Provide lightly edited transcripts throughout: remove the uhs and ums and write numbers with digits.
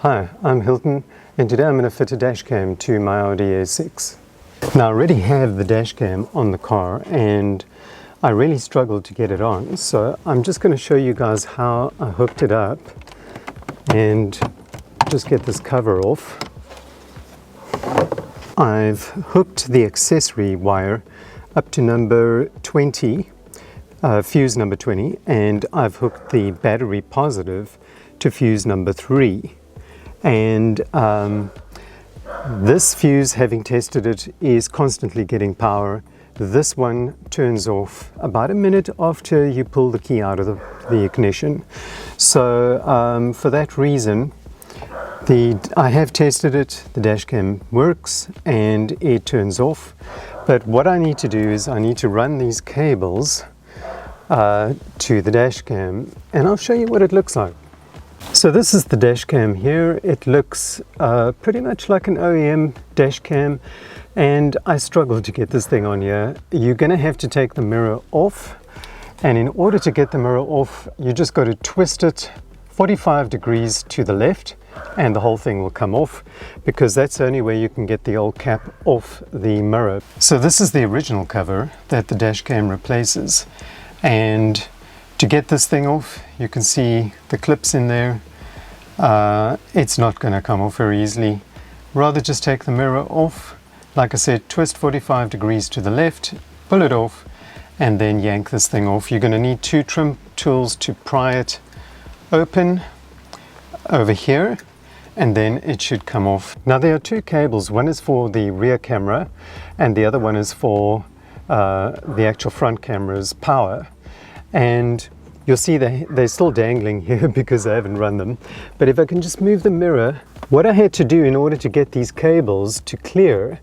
Hi, I'm Hilton, and today I'm going to fit a dashcam to my Audi A6. Now I already have the dashcam on the car and I really struggled to get it on, so I'm just going to show you guys how I hooked it up and just get this cover off. I've hooked the accessory wire up to number 20, fuse number 20, and I've hooked the battery positive to fuse number 3. And this fuse, having tested it, is constantly getting power. This one turns off about a minute after you pull the key out of the ignition. So for that reason, I have tested it, the dashcam works and it turns off. But what I need to do is I need to run these cables to the dashcam, and I'll show you what it looks like. So this is the dashcam here. It looks pretty much like an OEM dashcam, and I struggled to get this thing on here. You're going to have to take the mirror off, and in order to get the mirror off, you just got to twist it 45 degrees to the left and the whole thing will come off, because that's the only way you can get the old cap off the mirror. So this is the original cover that the dashcam replaces, and to get this thing off, you can see the clips in there. It's not going to come off very easily. Rather just take the mirror off, like I said, twist 45 degrees to the left, pull it off, and then yank this thing off. You're going to need 2 trim tools to pry it open over here, and then it should come off. Now there are 2 cables. One is for the rear camera and the other one is for the actual front camera's power. And you'll see they're still dangling here because I haven't run them. But if I can just move the mirror, what I had to do in order to get these cables to clear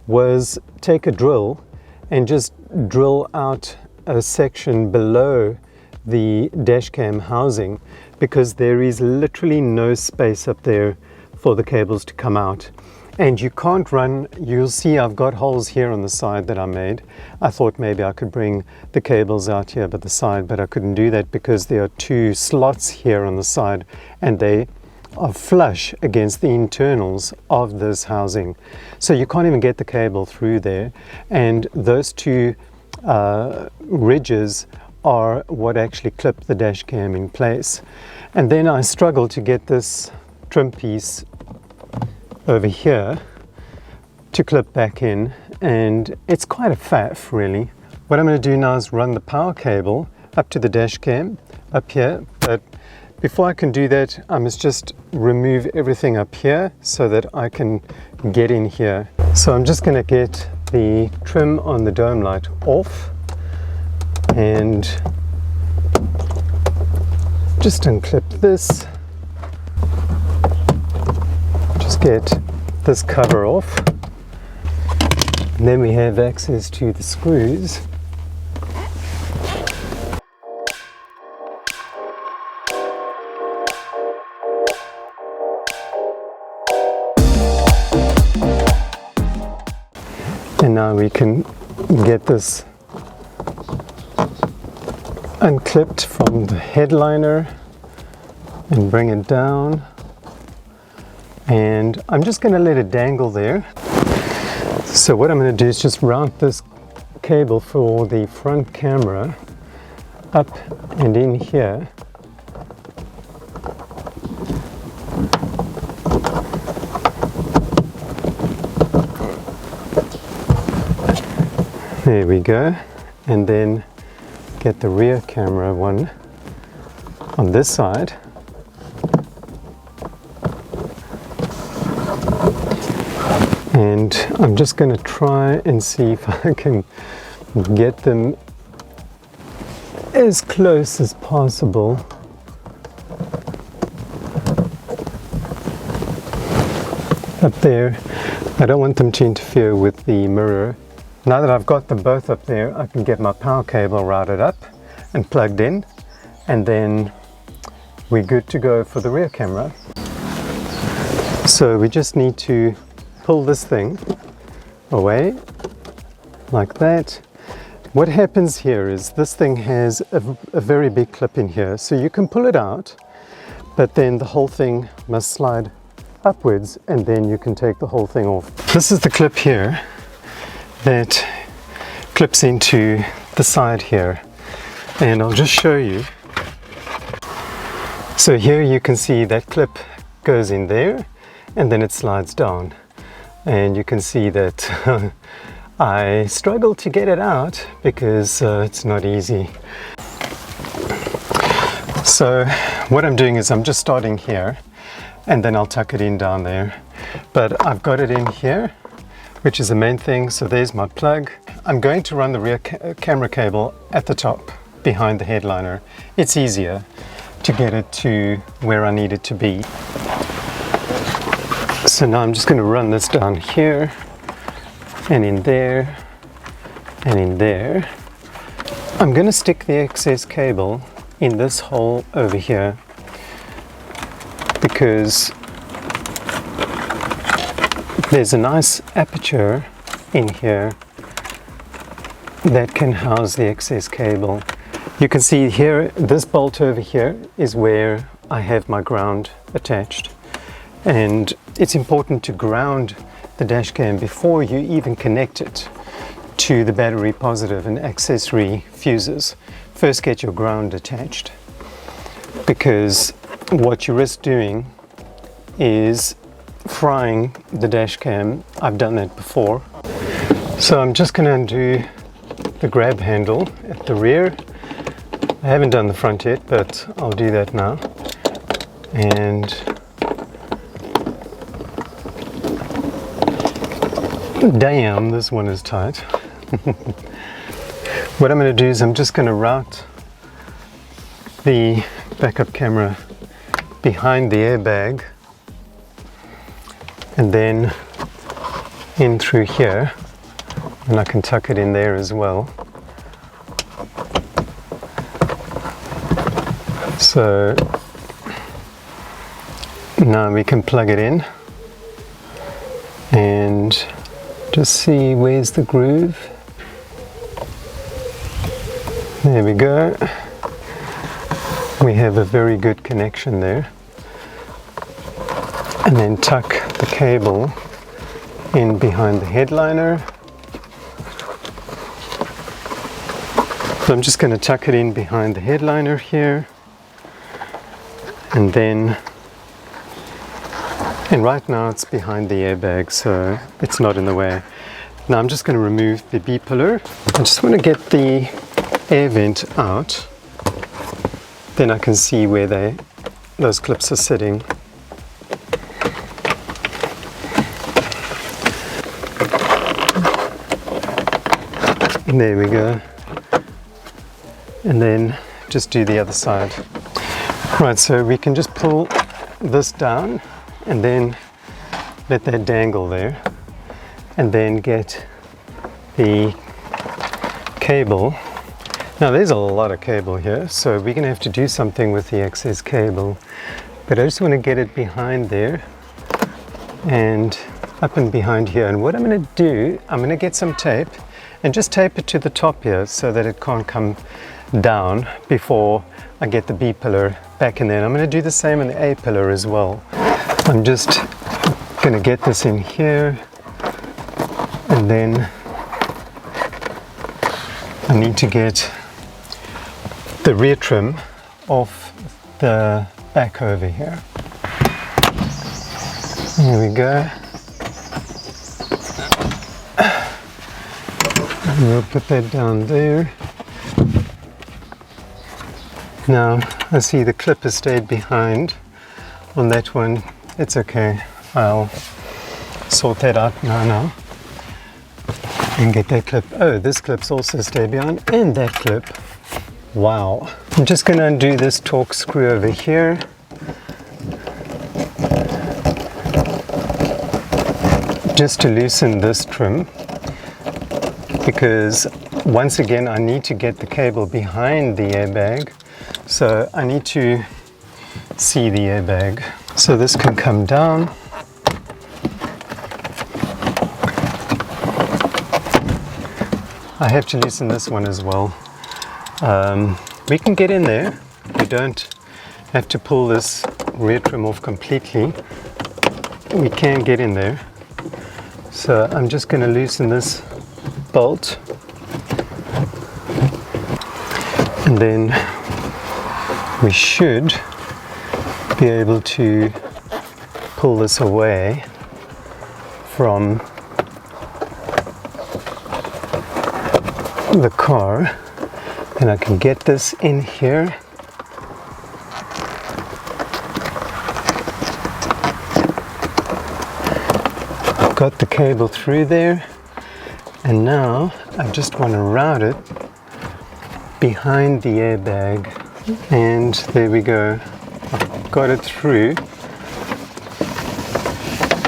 was take a drill and just drill out a section below the dashcam housing, because there is literally no space up there for the cables to come out. And you can't run, you'll see I've got holes here on the side that I made. I thought maybe I could bring the cables out here by the side, but I couldn't do that because there are 2 slots here on the side and they are flush against the internals of this housing. So you can't even get the cable through there. And those 2 ridges are what actually clip the dashcam in place. And then I struggled to get this trim piece over here to clip back in, and it's quite a faff really. What I'm going to do now is run the power cable up to the dashcam up here, but before I can do that I must just remove everything up here so that I can get in here. So I'm just going to get the trim on the dome light off and just unclip this. Just get this cover off, and then we have access to the screws. And now we can get this unclipped from the headliner and bring it down. And I'm just going to let it dangle there. So what I'm going to do is just route this cable for the front camera up and in here. There we go. And then get the rear camera one on this side. And I'm just going to try and see if I can get them as close as possible. Up there. I don't want them to interfere with the mirror. Now that I've got them both up there, I can get my power cable routed up and plugged in, and then we're good to go for the rear camera. So we just need to pull this thing away like that. What happens here is this thing has a very big clip in here, so you can pull it out, but then the whole thing must slide upwards, and then you can take the whole thing off. This is the clip here that clips into the side here, and I'll just show you. So here you can see that clip goes in there and then it slides down, and you can see that I struggle to get it out because it's not easy. So what I'm doing is I'm just starting here and then I'll tuck it in down there, but I've got it in here, which is the main thing. So there's my plug. I'm going to run the rear camera cable at the top behind the headliner. It's easier to get it to where I need it to be. So now I'm just going to run this down here and in there and in there. I'm going to stick the excess cable in this hole over here because there's a nice aperture in here that can house the excess cable. You can see here, this bolt over here is where I have my ground attached, and it's important to ground the dash cam before you even connect it to the battery positive and accessory fuses. First get your ground attached, because what you risk doing is frying the dash cam. I've done that before. So I'm just going to undo the grab handle at the rear. I haven't done the front yet, but I'll do that now. And damn, this one is tight. What I'm going to do is I'm just going to route the backup camera behind the airbag and then in through here, and I can tuck it in there as well. So now we can plug it in and just see where's the groove. There we go. We have a very good connection there. And then tuck the cable in behind the headliner. So I'm just going to tuck it in behind the headliner here. And right now it's behind the airbag, so it's not in the way. Now I'm just going to remove the B-pillar. I just want to get the air vent out, then I can see where those clips are sitting. And there we go. And then just do the other side. Right, so we can just pull this down and then let that dangle there, and then get the cable. Now there's a lot of cable here, so we're gonna have to do something with the excess cable, but I just want to get it behind there and up and behind here. And what I'm going to do, I'm going to get some tape and just tape it to the top here so that it can't come down before I get the B-pillar back in there. And I'm going to do the same on the A-pillar as well. I'm just going to get this in here, and then I need to get the rear trim off the back over here. There we go. And we'll put that down there. Now I see the clip has stayed behind on that one. It's okay, I'll sort that out now and get that clip. Oh, this clip's also stayed behind, and that clip. Wow. I'm just going to undo this Torx screw over here. Just to loosen this trim, because once again I need to get the cable behind the airbag, so I need to see the airbag. So this can come down. I have to loosen this one as well. We can get in there. We don't have to pull this rear trim off completely. we can get in there. So I'm just going to loosen this bolt, and then we should be able to pull this away from the car, and I can get this in here. I've got the cable through there, and now I just want to route it behind the airbag, and there we go. I've got it through,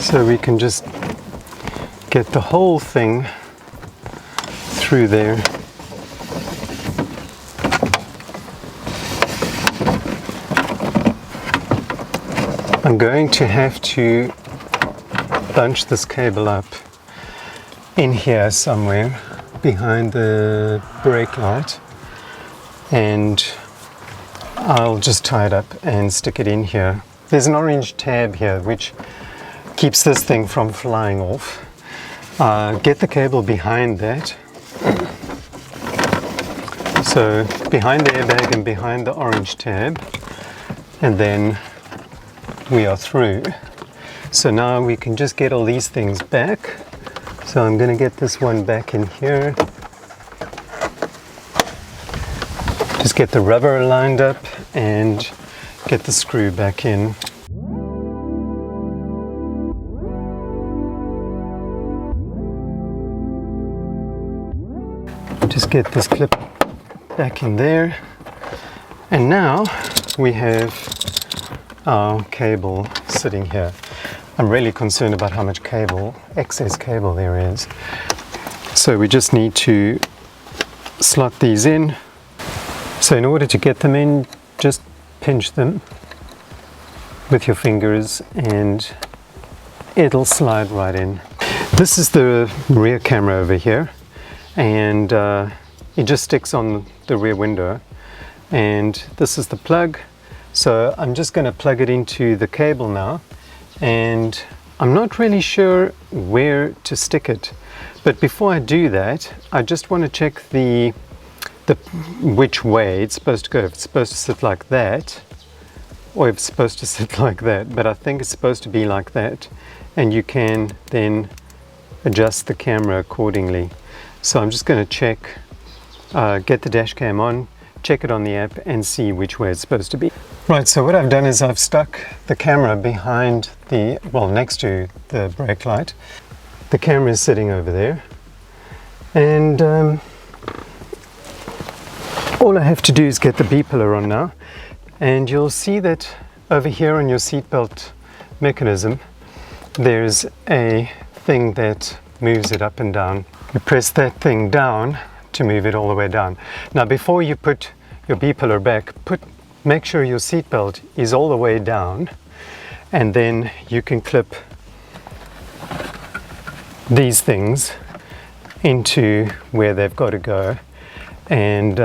so we can just get the whole thing through there. I'm going to have to bunch this cable up in here somewhere behind the brake light, and I'll just tie it up and stick it in here. There's an orange tab here which keeps this thing from flying off. Get the cable behind that, so behind the airbag and behind the orange tab, and then we are through. So now we can just get all these things back. So I'm going to get this one back in here. Just get the rubber lined up and get the screw back in. Just get this clip back in there. And now we have our cable sitting here. I'm really concerned about how much excess cable there is. So we just need to slot these in. So in order to get them in, just pinch them with your fingers and it'll slide right in. This is the rear camera over here, and it just sticks on the rear window, and this is the plug. So I'm just going to plug it into the cable now, and I'm not really sure where to stick it, but before I do that I just want to check which way it's supposed to go. If it's supposed to sit like that, or if it's supposed to sit like that, but I think it's supposed to be like that, and you can then adjust the camera accordingly. So I'm just going to check, get the dash cam on, check it on the app and see which way it's supposed to be. Right, so what I've done is I've stuck the camera behind next to the brake light. The camera is sitting over there, and all I have to do is get the B-pillar on now, and you'll see that over here on your seatbelt mechanism there's a thing that moves it up and down. You press that thing down to move it all the way down. Now before you put your B-pillar back, make sure your seatbelt is all the way down, and then you can clip these things into where they've got to go, and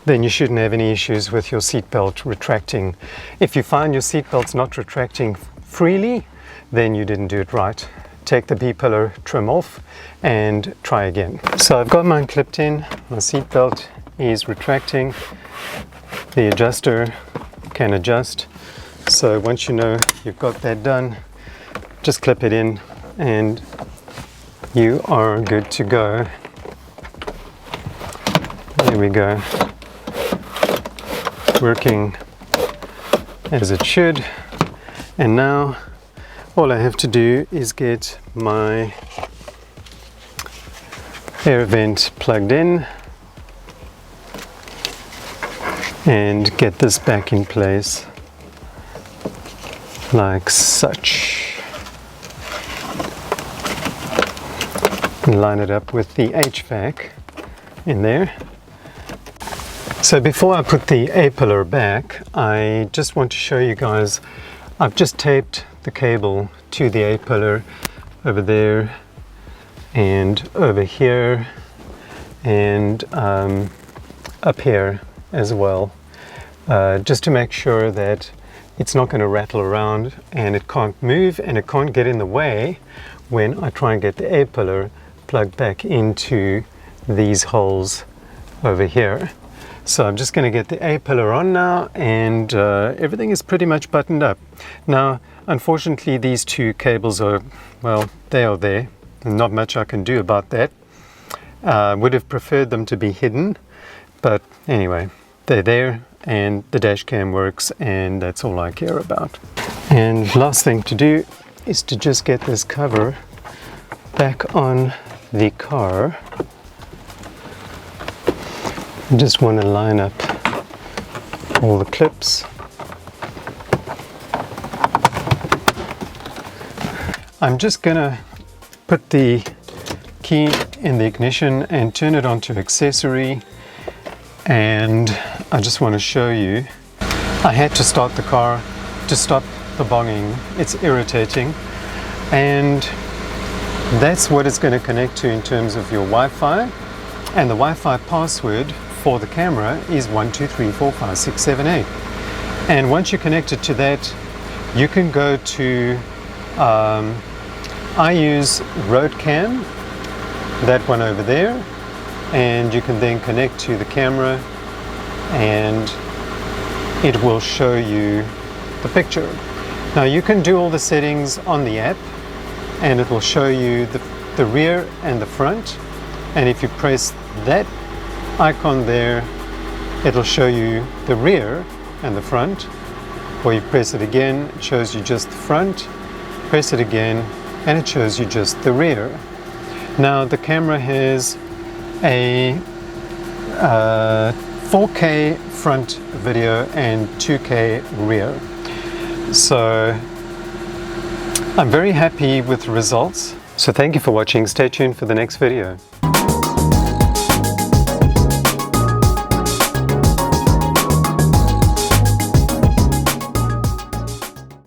then you shouldn't have any issues with your seatbelt retracting. If you find your seatbelt's not retracting freely, then you didn't do it right. Take the B-pillar trim off and try again. So I've got mine clipped in, my seatbelt is retracting, the adjuster can adjust. So once you know you've got that done, just clip it in and you are good to go. There we go. Working as it should. And now all I have to do is get my air vent plugged in and get this back in place like such, and line it up with the HVAC in there. So before I put the A-pillar back, I just want to show you guys, I've just taped the cable to the A-pillar over there and over here and up here as well, just to make sure that it's not going to rattle around, and it can't move, and it can't get in the way when I try and get the A-pillar plugged back into these holes over here. So I'm just going to get the A-pillar on now, and everything is pretty much buttoned up. Now, unfortunately, these two cables are, well, they are there. Not much I can do about that. Would have preferred them to be hidden, but anyway, they're there, and the dash cam works, and that's all I care about. And last thing to do is to just get this cover back on the car. I just want to line up all the clips. I'm just gonna put the key in the ignition and turn it onto accessory, and I just want to show you. I had to start the car to stop the bonging. It's irritating, and that's what it's going to connect to in terms of your Wi-Fi, and the Wi-Fi password for the camera is 1234567 and once you connect it to that, you can go to I use Roadcam, that one over there, and you can then connect to the camera and it will show you the picture. Now you can do all the settings on the app and it will show you the rear and the front, and if you press that icon there, it'll show you the rear and the front, or you press it again, it shows you just the front, press it again and it shows you just the rear. Now the camera has a 4K front video and 2K rear, so I'm very happy with the results. So thank you for watching. Stay tuned for the next video.